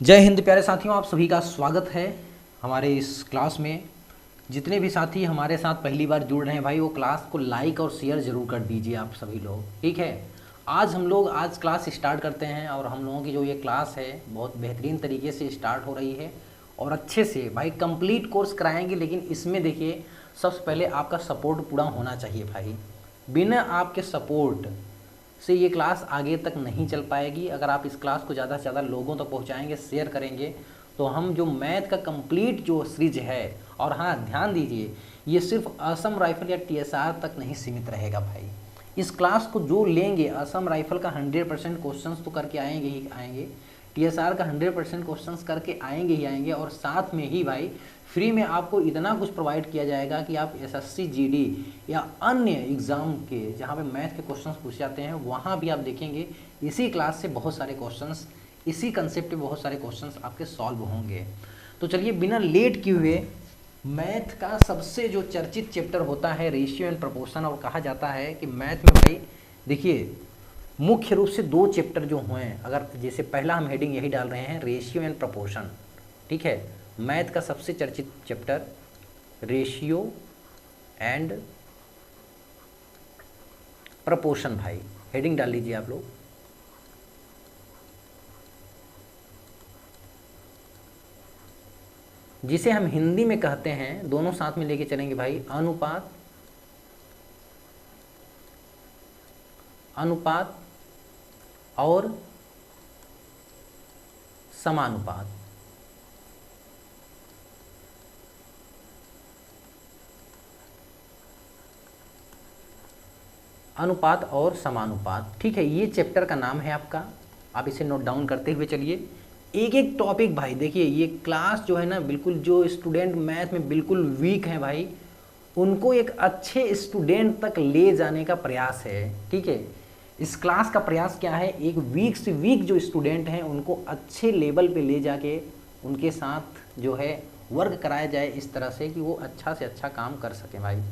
जय हिंद प्यारे साथियों, आप सभी का स्वागत है हमारे इस क्लास में। जितने भी साथी हमारे साथ पहली बार जुड़ रहे हैं भाई, वो क्लास को लाइक और शेयर ज़रूर कर दीजिए आप सभी लोग, ठीक है। आज क्लास स्टार्ट करते हैं और हम लोगों की जो ये क्लास है बहुत बेहतरीन तरीके से स्टार्ट हो रही है और अच्छे से भाई कंप्लीट कोर्स कराएंगे। लेकिन इसमें देखिए, सबसे पहले आपका सपोर्ट पूरा होना चाहिए भाई। बिना आपके सपोर्ट से ये क्लास आगे तक नहीं चल पाएगी। अगर आप इस क्लास को ज़्यादा से ज़्यादा लोगों तक पहुंचाएंगे, शेयर करेंगे, तो हम जो मैथ का कंप्लीट जो सीरीज है, और हाँ ध्यान दीजिए, ये सिर्फ असम राइफल या टीएसआर तक नहीं सीमित रहेगा भाई। इस क्लास को जो लेंगे, असम राइफल का 100% क्वेश्चंस तो करके आएंगे ही आएंगे, टीएसआर का 100% क्वेश्चंस करके आएंगे ही आएंगे, और साथ में ही भाई फ्री में आपको इतना कुछ प्रोवाइड किया जाएगा कि आप एसएससी जीडी या अन्य एग्ज़ाम के जहाँ पे मैथ के क्वेश्चंस पूछे जाते हैं, वहाँ भी आप देखेंगे इसी क्लास से बहुत सारे क्वेश्चंस, इसी कंसेप्ट पे बहुत सारे क्वेश्चंस आपके सॉल्व होंगे। तो चलिए बिना लेट किए हुए, मैथ का सबसे जो चर्चित चैप्टर होता है रेशियो एंड प्रोपोर्शन, और कहा जाता है कि मैथ में भाई देखिए मुख्य रूप से दो चैप्टर जो हुए हैं, अगर जैसे पहला हम हेडिंग यही डाल रहे हैं रेशियो एंड प्रोपोर्शन, ठीक है। मैथ का सबसे चर्चित चैप्टर रेशियो एंड प्रोपोर्शन, भाई हेडिंग डाल लीजिए आप लोग। जिसे हम हिंदी में कहते हैं, दोनों साथ में लेके चलेंगे भाई, अनुपात और समानुपात। अनुपात और समानुपात, ठीक है, ये चैप्टर का नाम है आपका। आप इसे नोट डाउन करते हुए चलिए। एक एक टॉपिक भाई देखिए, ये क्लास जो है ना, बिल्कुल जो स्टूडेंट मैथ में बिल्कुल वीक हैं भाई, उनको एक अच्छे स्टूडेंट तक ले जाने का प्रयास है, ठीक है। इस क्लास का प्रयास क्या है, एक वीक से वीक जो स्टूडेंट हैं उनको अच्छे लेवल पे ले जाके उनके साथ जो है वर्क कराया जाए इस तरह से कि वो अच्छा से अच्छा काम कर सकें भाई।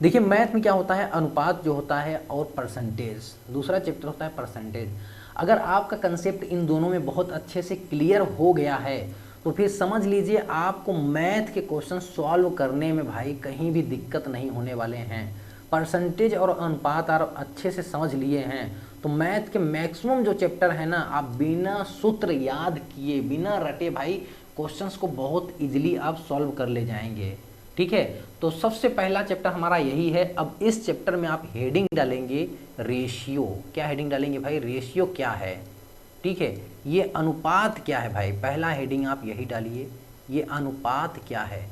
देखिए मैथ में क्या होता है, अनुपात जो होता है और परसेंटेज, दूसरा चैप्टर होता है परसेंटेज। अगर आपका कंसेप्ट इन दोनों में बहुत अच्छे से क्लियर हो गया है तो फिर समझ लीजिए आपको मैथ के क्वेश्चन सॉल्व करने में भाई कहीं भी दिक्कत नहीं होने वाले हैं। परसेंटेज और अनुपात आप अच्छे से समझ लिए हैं तो मैथ के मैक्सिमम जो चैप्टर है ना, आप बिना सूत्र याद किए, बिना रटे भाई क्वेश्चंस को बहुत इजीली आप सॉल्व कर ले जाएंगे, ठीक है। तो सबसे पहला चैप्टर हमारा यही है। अब इस चैप्टर में आप हेडिंग डालेंगे रेशियो। क्या हेडिंग डालेंगे भाई, रेशियो क्या है, ठीक है। ये अनुपात क्या है भाई, पहला हेडिंग आप यही डालिए, ये अनुपात क्या है,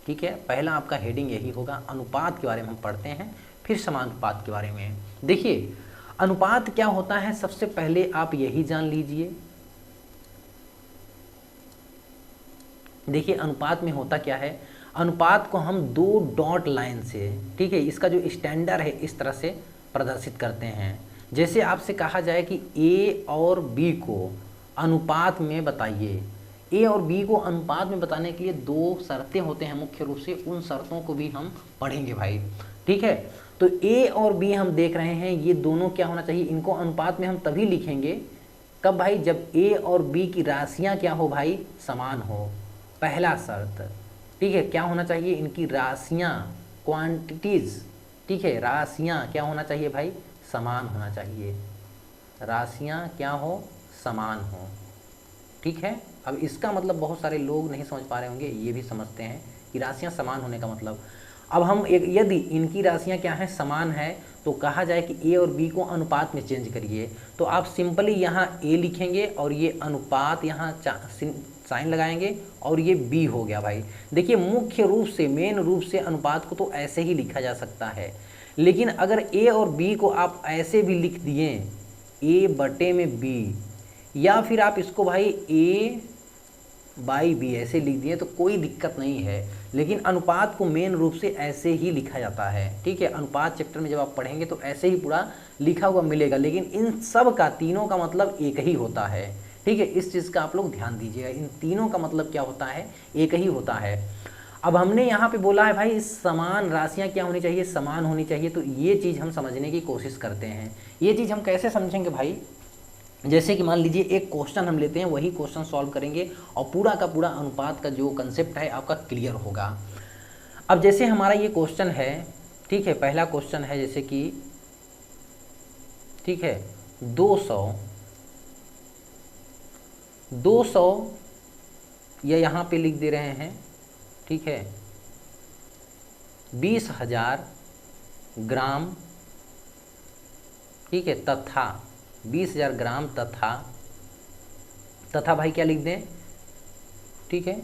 ठीक है। पहला आपका हेडिंग यही होगा, अनुपात के बारे में हम पढ़ते हैं, फिर समानुपात के बारे में। देखिए अनुपात क्या होता है, सबसे पहले आप यही जान लीजिए। देखिए अनुपात में होता क्या है, अनुपात को हम दो डॉट लाइन से, ठीक है, इसका जो स्टैंडर्ड है इस तरह से प्रदर्शित करते हैं। जैसे आपसे कहा जाए कि ए और बी को अनुपात में बताइए, ए और बी को अनुपात में बताने के लिए दो शर्तें होते हैं मुख्य रूप से, उन शर्तों को भी हम पढ़ेंगे भाई, ठीक है। तो ए और बी हम देख रहे हैं, ये दोनों क्या होना चाहिए, इनको अनुपात में हम तभी लिखेंगे कब भाई, जब ए और बी की राशियां क्या हो भाई, समान हो। पहला शर्त, ठीक है, क्या होना चाहिए, इनकी राशियां, क्वांटिटीज, ठीक है, राशियां क्या होना चाहिए भाई, समान होना चाहिए, राशियां क्या हो, समान हो, ठीक है। अब इसका मतलब बहुत सारे लोग नहीं समझ पा रहे होंगे, ये भी समझते हैं कि राशियां समान होने का मतलब। अब हम एक, यदि इनकी राशियां क्या है, समान है, तो कहा जाए कि ए और बी को अनुपात में चेंज करिए, तो आप सिंपली यहाँ ए लिखेंगे और ये अनुपात यहाँ साइन लगाएंगे और ये बी हो गया भाई। देखिए मुख्य रूप से, मेन रूप से अनुपात को तो ऐसे ही लिखा जा सकता है, लेकिन अगर ए और बी को आप ऐसे भी लिख दिए, ए बटे में बी, या फिर आप इसको भाई ए बाई बी ऐसे लिख दिए तो कोई दिक्कत नहीं है, लेकिन अनुपात को मेन रूप से ऐसे ही लिखा जाता है, ठीक है। अनुपात चैप्टर में जब आप पढ़ेंगे तो ऐसे ही पूरा लिखा हुआ मिलेगा, लेकिन इन सब का, तीनों का मतलब एक ही होता है, ठीक है। इस चीज़ का आप लोग ध्यान दीजिएगा, इन तीनों का मतलब क्या होता है, एक ही होता है। अब हमने यहाँ पे बोला है भाई समान राशियाँ क्या होनी चाहिए, समान होनी चाहिए, तो ये चीज़ हम समझने की कोशिश करते हैं। ये चीज़ हम कैसे समझेंगे भाई, जैसे कि मान लीजिए एक क्वेश्चन हम लेते हैं, वही क्वेश्चन सॉल्व करेंगे और पूरा का पूरा अनुपात का जो कंसेप्ट है आपका क्लियर होगा। अब जैसे हमारा ये क्वेश्चन है, ठीक है, पहला क्वेश्चन है जैसे कि, ठीक है, 200 ये यहाँ पे लिख दे रहे हैं, ठीक है, 20,000 ग्राम, ठीक है, तथा 20,000 ग्राम तथा भाई क्या लिख दें, ठीक है,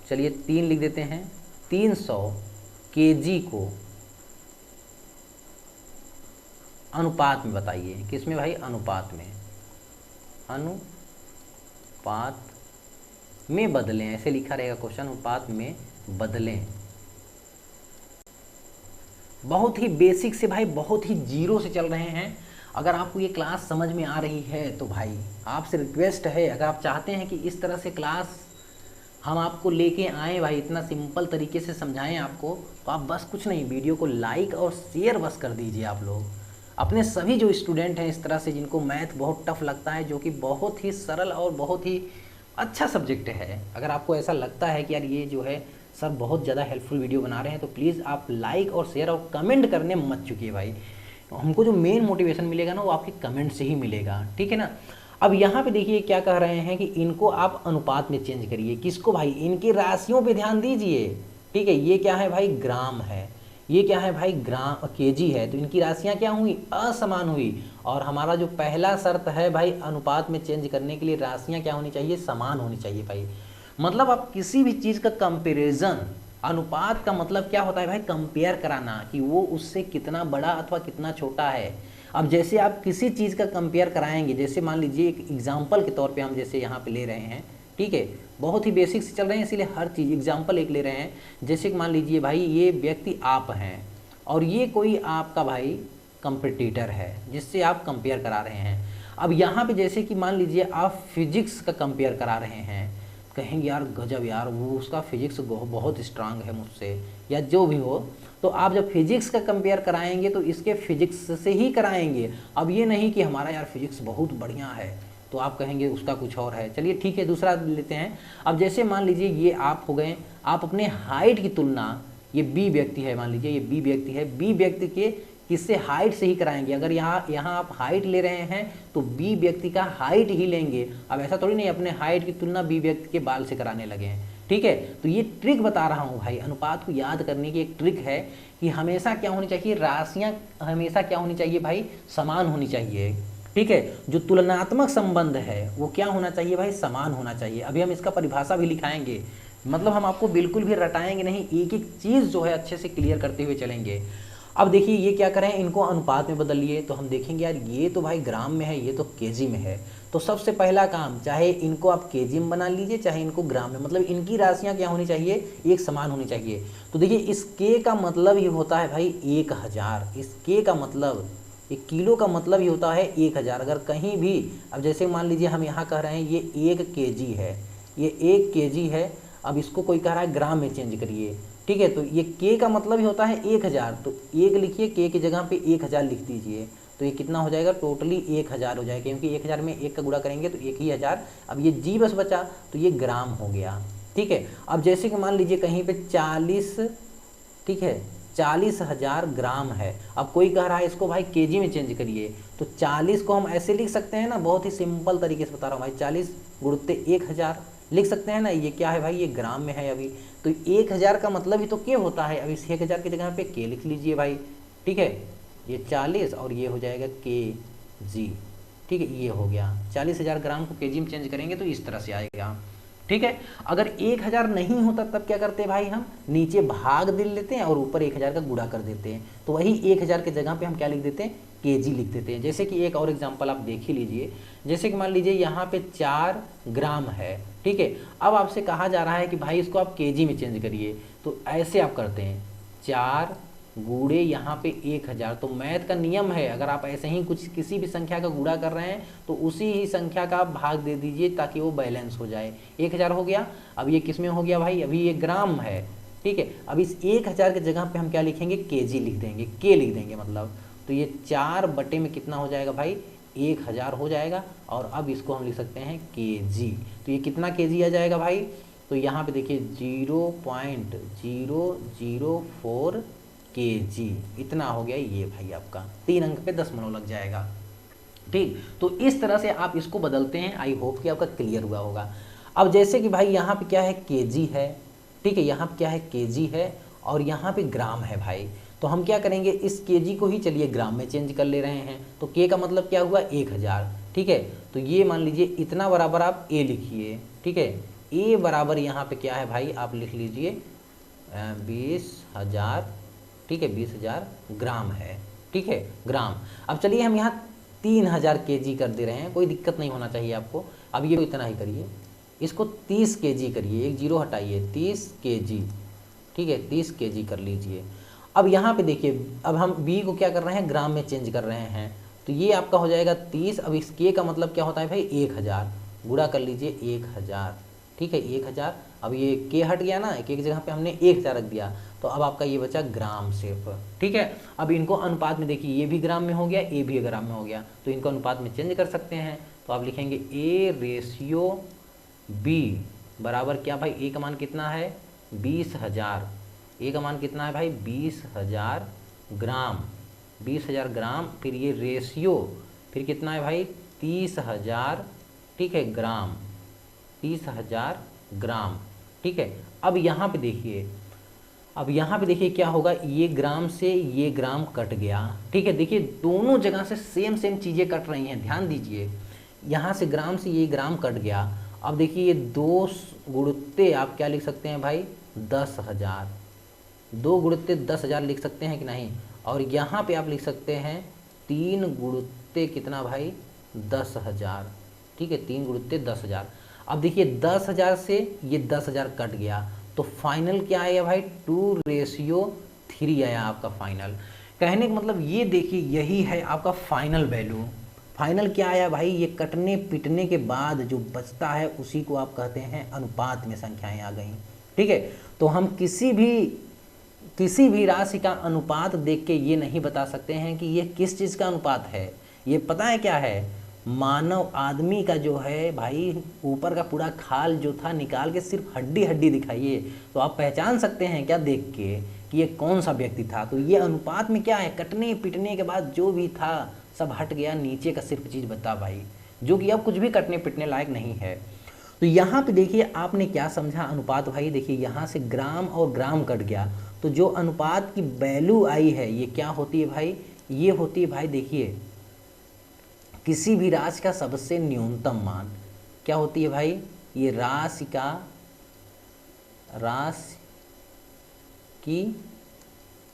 चलिए 3 लिख देते हैं, 300 केजी को अनुपात में बताइए। किसमें भाई? अनुपात में, अनुपात में बदलें, ऐसे लिखा रहेगा क्वेश्चन, अनुपात में बदलें। बहुत ही बेसिक से भाई, बहुत ही जीरो से चल रहे हैं। अगर आपको ये क्लास समझ में आ रही है तो भाई आपसे रिक्वेस्ट है, अगर आप चाहते हैं कि इस तरह से क्लास हम आपको लेके आएँ भाई, इतना सिंपल तरीके से समझाएं आपको, तो आप बस कुछ नहीं, वीडियो को लाइक और शेयर बस कर दीजिए। आप लोग अपने सभी जो स्टूडेंट हैं इस तरह से, जिनको मैथ बहुत टफ लगता है, जो कि बहुत ही सरल और बहुत ही अच्छा सब्जेक्ट है, अगर आपको ऐसा लगता है कि यार ये जो है सर बहुत ज़्यादा हेल्पफुल वीडियो बना रहे हैं, तो प्लीज़ आप लाइक और शेयर और कमेंट करने मत चुकिए भाई। हमको जो मेन मोटिवेशन मिलेगा ना वो आपके कमेंट से ही मिलेगा, ठीक है ना। अब यहाँ पे देखिए क्या कह रहे हैं कि इनको आप अनुपात में चेंज करिए। किसको भाई? इनकी राशियों पे ध्यान दीजिए, ठीक है। ये क्या है भाई? ग्राम है। ये क्या है भाई? ग्राम, केजी है। तो इनकी राशियाँ क्या हुई? असमान हुई। और हमारा जो पहला शर्त है भाई अनुपात में चेंज करने के लिए, राशियाँ क्या होनी चाहिए? समान होनी चाहिए भाई। मतलब आप किसी भी चीज़ का कंपेरिजन, अनुपात का मतलब क्या होता है भाई? कंपेयर कराना, कि वो उससे कितना बड़ा अथवा कितना छोटा है। अब जैसे आप किसी चीज़ का कंपेयर कराएंगे, जैसे मान लीजिए एक एग्जाम्पल के तौर पे हम जैसे यहाँ पे ले रहे हैं, ठीक है, बहुत ही बेसिक से चल रहे हैं इसीलिए हर चीज़ एग्जाम्पल एक ले रहे हैं। जैसे कि मान लीजिए भाई ये व्यक्ति आप हैं और ये कोई आपका भाई कंपटीटर है जिससे आप कंपेयर करा रहे हैं। अब यहाँ पे जैसे कि मान लीजिए आप फिजिक्स का कंपेयर करा रहे हैं, कहेंगे यार गजब यार, वो उसका फिजिक्स बहुत स्ट्रांग है मुझसे, या जो भी हो। तो आप जब फिजिक्स का कंपेयर कराएंगे तो इसके फिजिक्स से ही कराएंगे। अब ये नहीं कि हमारा यार फिजिक्स बहुत बढ़िया है तो आप कहेंगे उसका कुछ और है। चलिए ठीक है, दूसरा लेते हैं। अब जैसे मान लीजिए ये आप हो गए, आप अपने हाइट की तुलना, ये बी व्यक्ति है, मान लीजिए ये बी व्यक्ति है, बी व्यक्ति के किससे? हाइट से ही कराएंगे। अगर यहाँ आप हाइट ले रहे हैं तो बी व्यक्ति का हाइट ही लेंगे। अब ऐसा थोड़ी नहीं अपने हाइट की तुलना बी व्यक्ति के बाल से कराने लगे हैं, ठीक है। तो ये ट्रिक बता रहा हूँ भाई, अनुपात को याद करने की एक ट्रिक है कि हमेशा क्या होनी चाहिए? राशियाँ हमेशा क्या होनी चाहिए भाई? समान होनी चाहिए, ठीक है। जो तुलनात्मक संबंध है वो क्या होना चाहिए भाई? समान होना चाहिए। अभी हम इसका परिभाषा भी लिखाएंगे, मतलब हम आपको बिल्कुल भी रटाएंगे नहीं, एक एक चीज़ जो है अच्छे से क्लियर करते हुए चलेंगे। अब देखिए ये क्या करें, इनको अनुपात में बदल लिए तो हम देखेंगे यार ये तो भाई ग्राम में है, ये तो केजी में है। तो सबसे पहला काम, चाहे इनको आप केजी में बना लीजिए चाहे इनको ग्राम में, मतलब इनकी राशियाँ क्या होनी चाहिए? एक समान होनी चाहिए। तो देखिए इस के का मतलब ही होता है भाई 1000। इस के का मतलब, एक किलो का मतलब ही होता है 1000। अगर कहीं भी, अब जैसे मान लीजिए हम यहाँ कह रहे हैं ये 1 केजी है, ये 1 केजी है। अब इसको कोई कह रहा है ग्राम में चेंज करिए, ठीक है। तो ये के का मतलब ही होता है 1000, तो 1 लिखिए, के की जगह पे 1000 लिख दीजिए। तो ये कितना हो जाएगा? टोटली 1000 हो जाएगा, क्योंकि 1000 में 1 का गुणा करेंगे तो 1 ही 1000। अब ये जी बस बचा तो ये ग्राम हो गया, ठीक है। अब जैसे कि मान लीजिए कहीं पे 40, ठीक है, 40,000 ग्राम है। अब कोई कह रहा है इसको भाई केजी में चेंज करिए, तो 40 को हम ऐसे लिख सकते हैं ना, बहुत ही सिंपल तरीके से बता रहा हूँ भाई, 40 गुणित 1000 लिख सकते हैं ना। ये क्या है भाई? ये ग्राम में है अभी, तो 1000 का मतलब ही तो के होता है। अब इस 1000 की जगह पे के लिख लीजिए भाई, ठीक है। ये 40 और ये हो जाएगा के जी, ठीक है। ये हो गया 40,000 ग्राम को केजी में चेंज करेंगे तो इस तरह से आएगा, ठीक है। अगर 1000 नहीं होता तब क्या करते हैं भाई? हम नीचे भाग दिल लेते हैं और ऊपर 1000 का गुणा कर देते हैं। तो वही 1000 की जगह पे हम क्या लिख देते हैं? केजी लिख देते हैं। जैसे कि एक और एग्जांपल आप देख ही लीजिए। जैसे कि मान लीजिए यहाँ पे 4 ग्राम है, ठीक है। अब आपसे कहा जा रहा है कि भाई इसको आप केजी में चेंज करिए, तो ऐसे आप करते हैं 4 गुणे यहाँ पे 1000। तो मैथ का नियम है, अगर आप ऐसे ही कुछ किसी भी संख्या का गुणा कर रहे हैं तो उसी ही संख्या का आप भाग दे दीजिए ताकि वो बैलेंस हो जाए। 1000 हो गया। अब ये किस में हो गया भाई? अभी ये ग्राम है, ठीक है। अब इस 1000 की जगह पे हम क्या लिखेंगे? केजी लिख देंगे, के लिख देंगे मतलब। तो ये 4 बटे में कितना हो जाएगा भाई? 1000 हो जाएगा। और अब इसको हम लिख सकते हैं kg। तो ये कितना kg आ जाएगा भाई? तो यहाँ पे देखिए 0.004 kg इतना हो गया ये भाई आपका। 3 अंक पे 10 लग जाएगा। ठीक, तो इस तरह से आप इसको बदलते हैं। आई होप कि आपका क्लियर हुआ होगा। अब जैसे कि भाई यहाँ पे क्या है, केजी है, ठीक है, यहाँ पे क्या है, केजी है, और यहाँ पे ग्राम है भाई। तो हम क्या करेंगे, इस केजी को ही चलिए ग्राम में चेंज कर ले रहे हैं। तो के का मतलब क्या हुआ, 1000, ठीक है। तो ये मान लीजिए इतना बराबर आप ए लिखिए, ठीक है। ए बराबर यहाँ पे क्या है भाई, आप लिख लीजिए 20,000, ठीक है, 20,000 ग्राम है, ठीक है, ग्राम। अब चलिए हम यहाँ 3000 kg कर दे रहे हैं, कोई दिक्कत नहीं होना चाहिए आपको। अब ये इतना ही करिए, इसको 30 kg करिए, एक जीरो हटाइए, 30 kg, ठीक है, 30 kg कर लीजिए। अब यहाँ पे देखिए, अब हम b को क्या कर रहे हैं, ग्राम में चेंज कर रहे हैं। तो ये आपका हो जाएगा 30। अब इस k का मतलब क्या होता है भाई, 1000, गुणा कर लीजिए 1000, ठीक है, 1000। अब ये k हट गया ना, एक एक जगह पे हमने 1000 रख दिया, तो अब आपका ये बचा ग्राम सिर्फ, ठीक है। अब इनको अनुपात में देखिए, ये भी ग्राम में हो गया, ए भी ग्राम में हो गया, तो इनको अनुपात में चेंज कर सकते हैं। तो आप लिखेंगे a रेशियो b बराबर क्या भाई, ए का मान कितना है, 20,000, ए का मान कितना है भाई, 20,000 ग्राम, 20,000 ग्राम, फिर ये रेशियो, फिर कितना है भाई, 30,000, ठीक है, ग्राम, 30,000 ग्राम, ठीक है। अब यहाँ पे देखिए, अब यहाँ पे देखिए क्या होगा, ये ग्राम से ये ग्राम कट गया, ठीक है। देखिए दोनों जगह से सेम सेम चीज़ें कट रही हैं, ध्यान दीजिए। यहाँ से ग्राम से ये ग्राम कट गया। अब देखिए ये 2 गुणुत्ते आप क्या लिख सकते हैं भाई, 10,000, 2 गुणुत्ते 10,000 लिख सकते हैं कि नहीं। और यहाँ पे आप लिख सकते हैं 3 गुणुत्ते कितना भाई, 10,000, ठीक है, 3 गुणुत्ते 10,000। अब देखिए 10,000 से ये 10,000 कट गया, तो फाइनल क्या आया भाई, 2:3 आया आपका फाइनल। कहने का मतलब ये देखिए, यही है आपका फाइनल वैल्यू। फाइनल क्या आया भाई, ये कटने पिटने के बाद जो बचता है उसी को आप कहते हैं अनुपात में संख्याएं आ गई, ठीक है। तो हम किसी भी राशि का अनुपात देख के ये नहीं बता सकते हैं कि ये किस चीज़ का अनुपात है। ये पता है क्या है, मानव आदमी का जो है भाई, ऊपर का पूरा खाल जो था निकाल के सिर्फ हड्डी हड्डी दिखाइए, तो आप पहचान सकते हैं क्या देख के कि ये कौन सा व्यक्ति था। तो ये अनुपात में क्या है, कटने पिटने के बाद जो भी था सब हट गया, नीचे का सिर्फ चीज़ बता भाई, जो कि अब कुछ भी कटने पिटने लायक नहीं है। तो यहाँ पे देखिए आपने क्या समझा अनुपात भाई, देखिए यहाँ से ग्राम और ग्राम कट गया, तो जो अनुपात की वैल्यू आई है ये क्या होती है भाई, ये होती है भाई, देखिए किसी भी राशि का सबसे न्यूनतम मान क्या होती है भाई, ये राशि की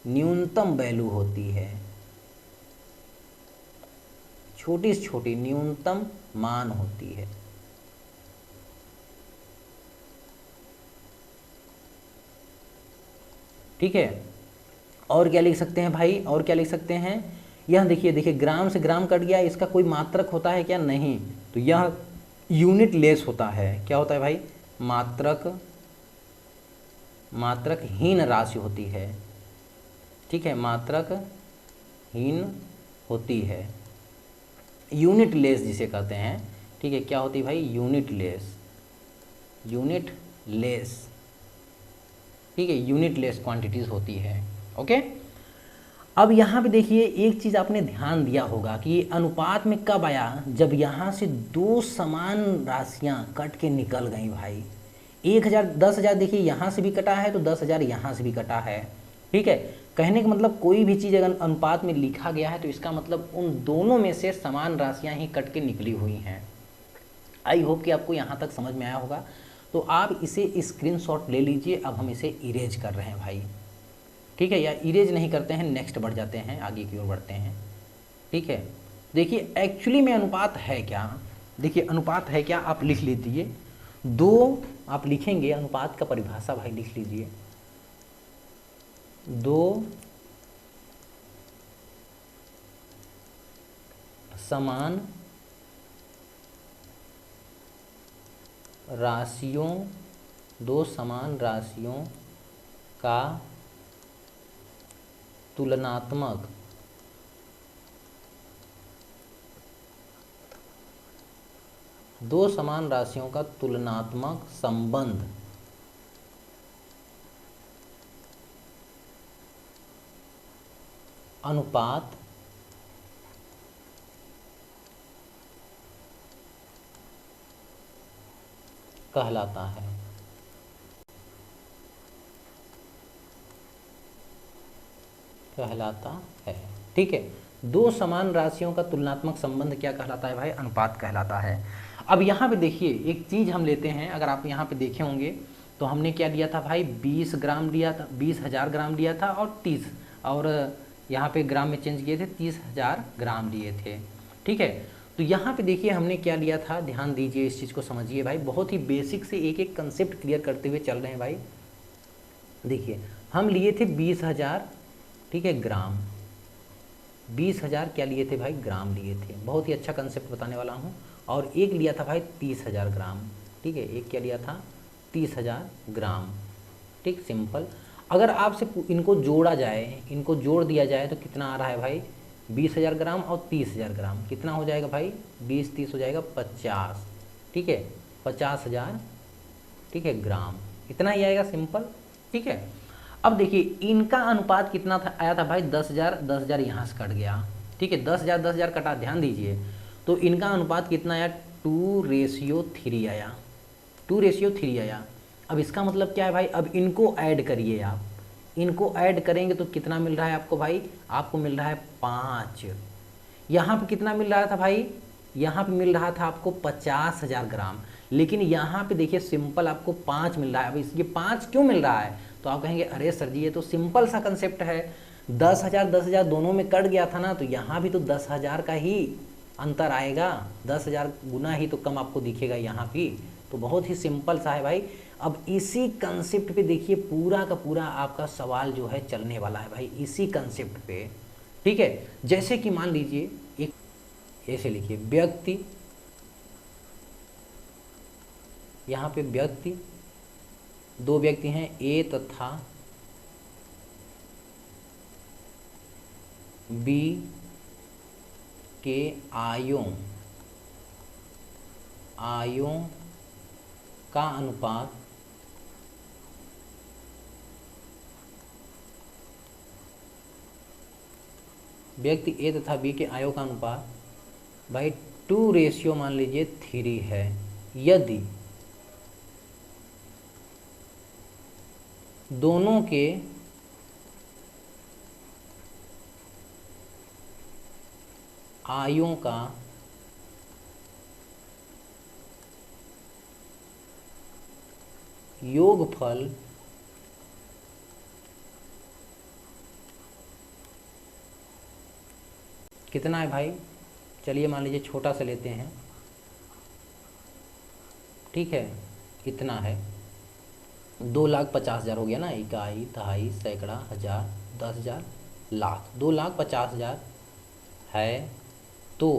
न्यूनतम वैल्यू होती है, छोटी से छोटी न्यूनतम मान होती है, ठीक है। और क्या लिख सकते हैं भाई, और क्या लिख सकते हैं, यह देखिए ग्राम से ग्राम कट गया, इसका कोई मात्रक होता है क्या, नहीं, तो यह यूनिट लेस होता है। क्या होता है भाई, मात्रक हीन राशि होती है, ठीक है, मात्रक हीन होती है, यूनिट लेस जिसे कहते हैं, ठीक है। क्या होती है भाई, यूनिट लेस, ठीक है, यूनिट लेस क्वांटिटीज होती है, ओके। अब यहाँ पे देखिए एक चीज़ आपने ध्यान दिया होगा कि अनुपात में कब आया, जब यहाँ से 2 समान राशियाँ कट के निकल गई भाई। 1000 10,000 देखिए यहाँ से भी कटा है, तो 10,000 यहाँ से भी कटा है, ठीक है। कहने का मतलब कोई भी चीज़ अगर अनुपात में लिखा गया है तो इसका मतलब उन दोनों में से समान राशियाँ ही कट के निकली हुई हैं। आई होप कि आपको यहाँ तक समझ में आया होगा। तो आप इसे स्क्रीनशॉट ले लीजिए। अब हम इसे इरेज कर रहे हैं भाई, ठीक है, या इरेज नहीं करते हैं, नेक्स्ट बढ़ जाते हैं, आगे की ओर बढ़ते हैं, ठीक है। देखिए एक्चुअली में अनुपात है क्या, देखिए अनुपात है क्या, आप लिख लीजिए 2, आप लिखेंगे अनुपात का परिभाषा भाई लिख लीजिए, 2 समान राशियों का तुलनात्मक दो समान राशियों का तुलनात्मक संबंध अनुपात कहलाता है। ठीक है, दो समान राशियों का तुलनात्मक संबंध क्या कहलाता है भाई? अनुपात कहलाता है। अब यहाँ पे देखिए एक चीज़ हम लेते हैं, अगर आप यहाँ पे देखे होंगे तो हमने क्या लिया था भाई? 20 ग्राम लिया था, 20,000 ग्राम लिया था और 30, और यहाँ पे ग्राम में चेंज किए थे, 30,000 ग्राम लिए थे। ठीक है, तो यहाँ पे देखिए हमने क्या लिया था, ध्यान दीजिए, इस चीज़ को समझिए भाई, बहुत ही बेसिक से एक एक कंसेप्ट क्लियर करते हुए चल रहे हैं भाई। देखिए हम लिए थे 20,000, ठीक है, ग्राम, 20,000 क्या लिए थे भाई? ग्राम लिए थे। बहुत ही अच्छा कंसेप्ट बताने वाला हूँ। और एक लिया था भाई 30,000 ग्राम, ठीक है, एक क्या लिया था? 30,000 ग्राम। ठीक, सिंपल। अगर आपसे इनको जोड़ा जाए, इनको जोड़ दिया जाए तो कितना आ रहा है भाई? 20,000 ग्राम और 30,000 ग्राम, कितना हो जाएगा भाई? 20 30 हो जाएगा 50, ठीक है, 50,000, ठीक है, ग्राम, इतना ही आएगा, सिंपल। ठीक है, अब देखिए इनका अनुपात कितना था, आया था भाई? 10,000, 10,000 यहाँ से कट गया, ठीक है, 10,000 10,000 कटा, ध्यान दीजिए, तो इनका अनुपात कितना आया? 2:3 आया, 2:3 आया। अब इसका मतलब क्या है भाई? अब इनको ऐड करिए आप, इनको ऐड करेंगे तो कितना मिल रहा है आपको भाई? आपको मिल रहा है 5। यहाँ पे कितना मिल रहा था भाई? यहाँ पे मिल रहा था आपको 50,000 ग्राम, लेकिन यहाँ पे देखिए सिंपल आपको 5 मिल रहा है। अब ये 5 क्यों मिल रहा है? तो आप कहेंगे अरे सर जी ये तो सिंपल सा कंसेप्ट है, 10,000 10,000 दोनों में कट गया था ना, तो यहाँ भी तो 10,000 का ही अंतर आएगा, 10,000 गुना ही तो कम आपको दिखेगा यहाँ भी। तो बहुत ही सिंपल सा है भाई। अब इसी कंसेप्ट पे देखिए पूरा का पूरा आपका सवाल जो है चलने वाला है भाई, इसी कंसेप्ट पे। ठीक है, जैसे कि मान लीजिए एक ऐसे लिखिए, व्यक्ति, यहाँ पे व्यक्ति, दो व्यक्ति हैं ए तथा बी के आयों का अनुपात व्यक्ति ए तथा बी के आयों का अनुपात भाई 2 मान लीजिए 3 है। यदि दोनों के आयों का योगफल कितना है भाई? चलिए मान लीजिए छोटा सा लेते हैं, ठीक है, इतना है, 2,50,000 हो गया ना, इकाई, दहाई, सैकड़ा, हजार, 10,000, लाख, 2,50,000 है। तो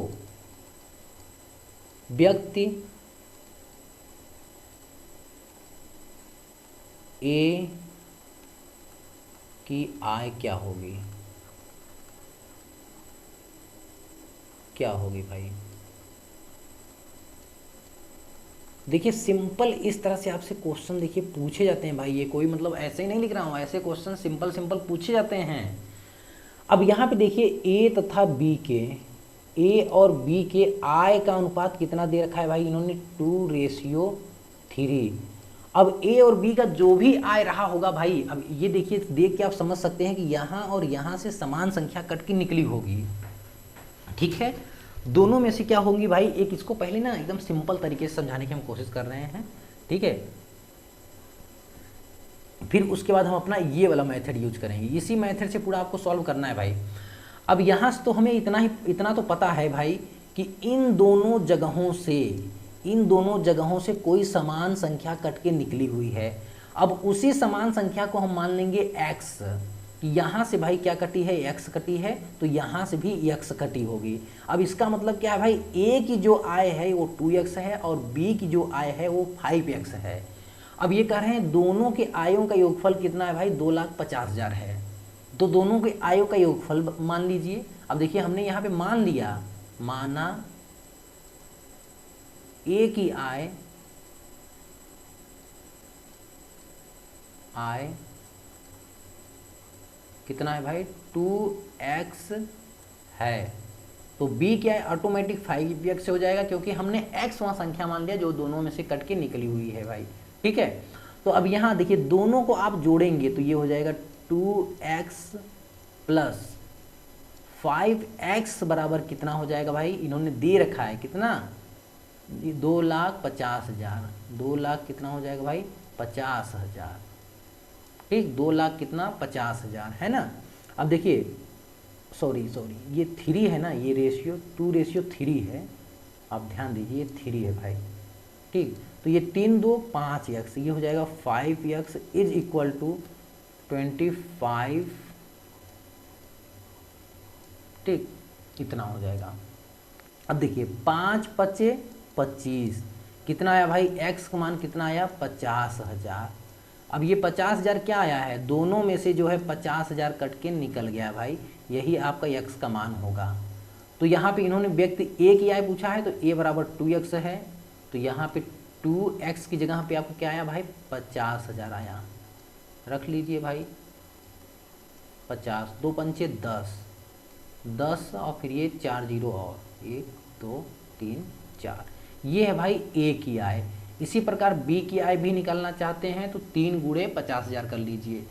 व्यक्ति ए की आय क्या होगी? क्या होगी भाई? देखिए सिंपल इस तरह से आपसे क्वेश्चन देखिए पूछे जाते हैं भाई, ये कोई मतलब ऐसे ही नहीं लिख रहा हूँ, ऐसे क्वेश्चन सिंपल सिंपल पूछे जाते हैं। अब यहाँ पे देखिए ए तथा बी के, ए और बी के आय का अनुपात कितना दे रखा है भाई? इन्होंने 2:3। अब ए और बी का जो भी आय रहा होगा भाई, अब ये देखिए देख के आप समझ सकते हैं कि यहाँ और यहाँ से समान संख्या कट के निकली होगी, ठीक है, दोनों में से क्या होंगी भाई? एक, इसको पहले ना एकदम सिंपल तरीके से समझाने की हम कोशिश कर रहे हैं, ठीक है, फिर उसके बाद हम अपना ये वाला मेथड यूज करेंगे, इसी मेथड से पूरा आपको सॉल्व करना है भाई। अब यहाँ से तो हमें इतना तो पता है भाई कि इन दोनों जगहों से कोई समान संख्या कट के निकली हुई है। अब उसी समान संख्या को हम मान लेंगे x, यहाँ से भाई क्या कटी है? x कटी है, तो यहाँ से भी x कटी होगी। अब इसका मतलब क्या है भाई? a की जो आय है वो 2x है और b की जो आय है वो 5x है। अब ये कह रहे हैं दोनों के आयों का योगफल कितना है भाई? 2,50,000 है। तो दोनों के आयों का योगफल मान लीजिए। अब देखिए हमने यहाँ पे मान लिया, माना ए की आय कितना है भाई 2x है, तो b क्या है ऑटोमेटिक 5x से हो जाएगा, क्योंकि हमने x वहाँ संख्या मान लिया जो दोनों में से कट के निकली हुई है भाई। ठीक है, तो अब यहाँ देखिए दोनों को आप जोड़ेंगे तो ये हो जाएगा 2x प्लस 5x बराबर कितना हो जाएगा भाई, इन्होंने दे रखा है कितना 2,50,000, 2 लाख कितना हो जाएगा भाई 50,000। ठीक, 2 लाख कितना 50,000 है ना। अब देखिए सॉरी ये 3 है ना, ये रेशियो 2:3 है, आप ध्यान दीजिए 3 है भाई। ठीक, तो ये 3 2 5x, ये हो जाएगा 5x इज इक्वल टू 25। ठीक, इतना हो जाएगा। अब देखिए 5 पचे 25, कितना आया भाई x का मान कितना आया 50,000। अब ये 50,000 क्या आया है, दोनों में से जो है 50,000 कट के निकल गया भाई, यही आपका x का मान होगा। तो यहाँ पे इन्होंने व्यक्ति a की आय पूछा है, तो a बराबर 2x है, तो यहाँ पे 2x की जगह पे आपको क्या आया भाई 50,000 आया, रख लीजिए भाई 50, 2 पंचे 10 और फिर ये 4 जीरो और 1 2 3 4, ये है भाई a की आय। इसी प्रकार b की आय भी निकालना चाहते हैं तो 3 गुणे 50,000 कर लीजिए,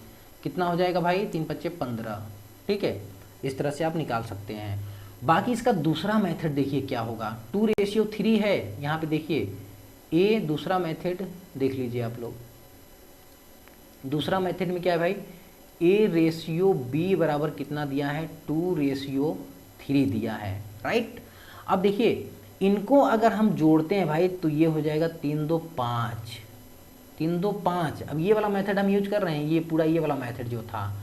कितना हो जाएगा भाई 3 पच्चे 15। ठीक है, इस तरह से आप निकाल सकते हैं। बाकी इसका दूसरा मेथड देखिए क्या होगा, 2:3 है, यहाँ पे देखिए a, दूसरा मेथड देख लीजिए आप लोग, दूसरा मेथड में क्या है भाई a:b बराबर कितना दिया है 2:3 दिया है, राइट। अब देखिए इनको अगर हम जोड़ते हैं भाई तो ये हो जाएगा 3 2 5, 3 2 5। अब ये वाला मेथड हम यूज कर रहे हैं, ये पूरा ये वाला मेथड जो था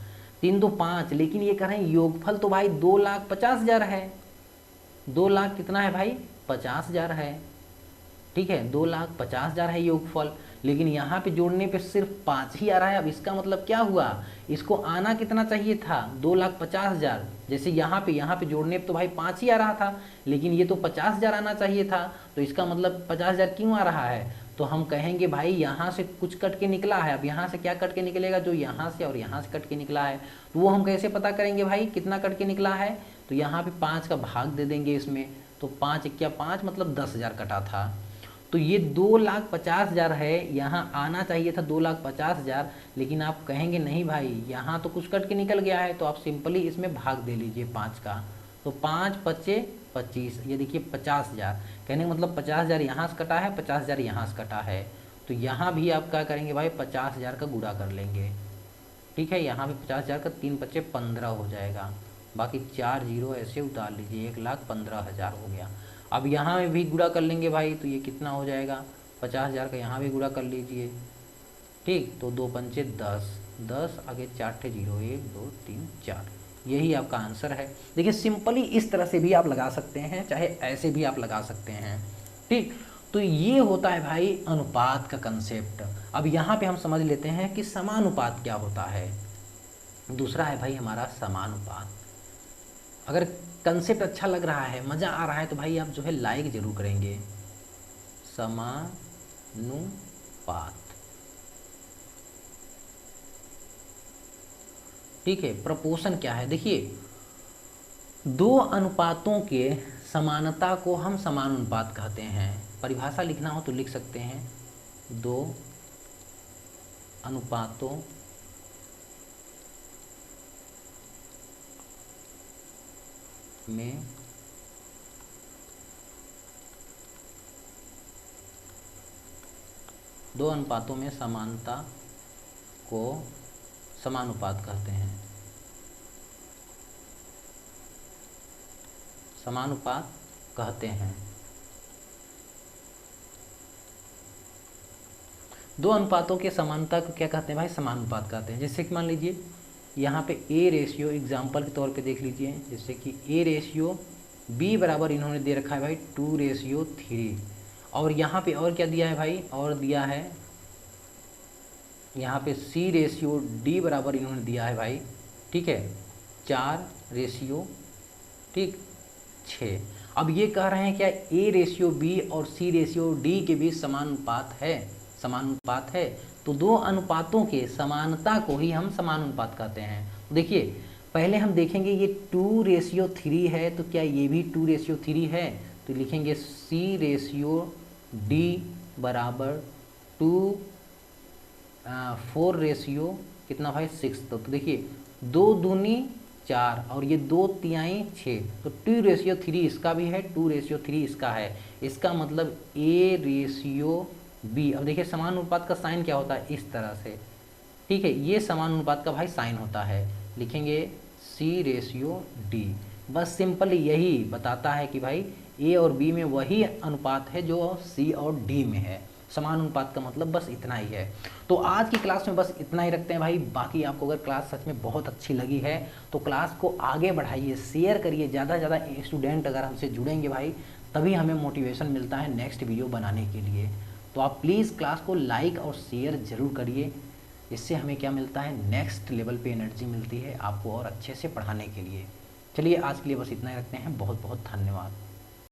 3 2 5, लेकिन ये कह रहे हैं योगफल तो भाई 2,50,000 है, 2 लाख कितना है भाई 50,000 है। ठीक है, 2,50,000 है योगफल, लेकिन यहाँ पे जोड़ने पे सिर्फ 5 ही आ रहा है। अब इसका मतलब क्या हुआ, इसको आना कितना चाहिए था 2,50,000, जैसे यहाँ पे जोड़ने पे तो भाई 5 ही आ रहा था, लेकिन ये तो 50,000 आना चाहिए था, तो इसका मतलब 50,000 क्यों आ रहा है, तो हम कहेंगे भाई यहाँ से कुछ कट के निकला है। अब यहाँ से क्या कट के निकलेगा, जो यहाँ से और यहाँ से कट के निकला है, तो वो हम कैसे पता करेंगे भाई कितना कट के निकला है, तो यहाँ पे 5 का भाग दे देंगे इसमें, तो 5 क्या 5 मतलब 10,000 कटा था, तो ये 2,50,000 है, यहाँ आना चाहिए था 2,50,000, लेकिन आप कहेंगे नहीं भाई यहाँ तो कुछ कट के निकल गया है, तो आप सिंपली इसमें भाग दे लीजिए 5 का, तो 5 पच्चे 25, ये देखिए 50,000, कहने का मतलब 50,000 यहाँ से कटा है, 50,000 यहाँ से कटा है, तो यहाँ भी आप क्या करेंगे भाई 50,000 का गुणा कर लेंगे। ठीक है, यहाँ पे 50,000 का 3 पच्चे 15 हो जाएगा, बाकी 4 जीरो ऐसे उतार लीजिए, 1,15,000 हो गया। अब यहाँ में भी गुणा कर लेंगे भाई, तो ये कितना हो जाएगा 50,000 का, यहाँ भी गुणा कर लीजिए। ठीक, तो 2 पंचे 10 आगे 4 0 1 2 3 4, यही आपका आंसर है। देखिए सिंपली इस तरह से भी आप लगा सकते हैं, चाहे ऐसे भी आप लगा सकते हैं। ठीक, तो ये होता है भाई अनुपात का कंसेप्ट। अब यहाँ पे हम समझ लेते हैं कि समानुपात क्या होता है। दूसरा है भाई हमारा समानुपात। अगर कंसेप्ट अच्छा लग रहा है, मज़ा आ रहा है, तो भाई आप जो है लाइक जरूर करेंगे। समानुपात, ठीक है। प्रपोर्शन क्या है, देखिए दो अनुपातों के समानता को हम समानुपात कहते हैं। परिभाषा लिखना हो तो लिख सकते हैं, दो अनुपातों में समानता को समानुपात कहते हैं। समानुपात कहते हैं। दो अनुपातों के समानता को क्या कहते हैं भाई, समानुपात कहते हैं। जैसे कि मान लीजिए यहाँ पे ए रेशियो एग्जाम्पल के तौर पे देख लीजिए, जैसे कि ए रेशियो बी बराबर इन्होंने दे रखा है भाई 2:3, और यहाँ पे और क्या दिया है भाई, और दिया है यहाँ पे सी रेशियो डी बराबर इन्होंने दिया है भाई, ठीक है 4:6। अब ये कह रहे हैं क्या A रेशियो B और C रेशियो D के बीच समानुपात है, समानुपात है। तो दो अनुपातों के समानता को ही हम समानुपात कहते हैं। देखिए पहले हम देखेंगे ये 2:3 है, तो क्या ये भी 2:3 है, तो लिखेंगे C रेशियो D बराबर 4 रेशियो कितना भाई 6। तो देखिए 2 दूनी 4 और ये 2 तिहाई 6, तो 2:3 इसका भी है, 2:3 इसका है। इसका मतलब A रेशियो B। अब देखिए समानुपात का साइन क्या होता है, इस तरह से, ठीक है, ये समानुपात का भाई साइन होता है। लिखेंगे C रेशियो D। बस सिंपल यही बताता है कि भाई A और B में वही अनुपात है जो C और D में है। समानुपात का मतलब बस इतना ही है। तो आज की क्लास में बस इतना ही रखते हैं भाई। बाकी आपको अगर क्लास सच में बहुत अच्छी लगी है तो क्लास को आगे बढ़ाइए, शेयर करिए, ज़्यादा से ज़्यादा स्टूडेंट अगर हमसे जुड़ेंगे भाई तभी हमें मोटिवेशन मिलता है नेक्स्ट वीडियो बनाने के लिए। तो आप प्लीज़ क्लास को लाइक और शेयर ज़रूर करिए। इससे हमें क्या मिलता है, नेक्स्ट लेवल पे एनर्जी मिलती है आपको और अच्छे से पढ़ाने के लिए। चलिए आज के लिए बस इतना ही रखते हैं। बहुत बहुत धन्यवाद।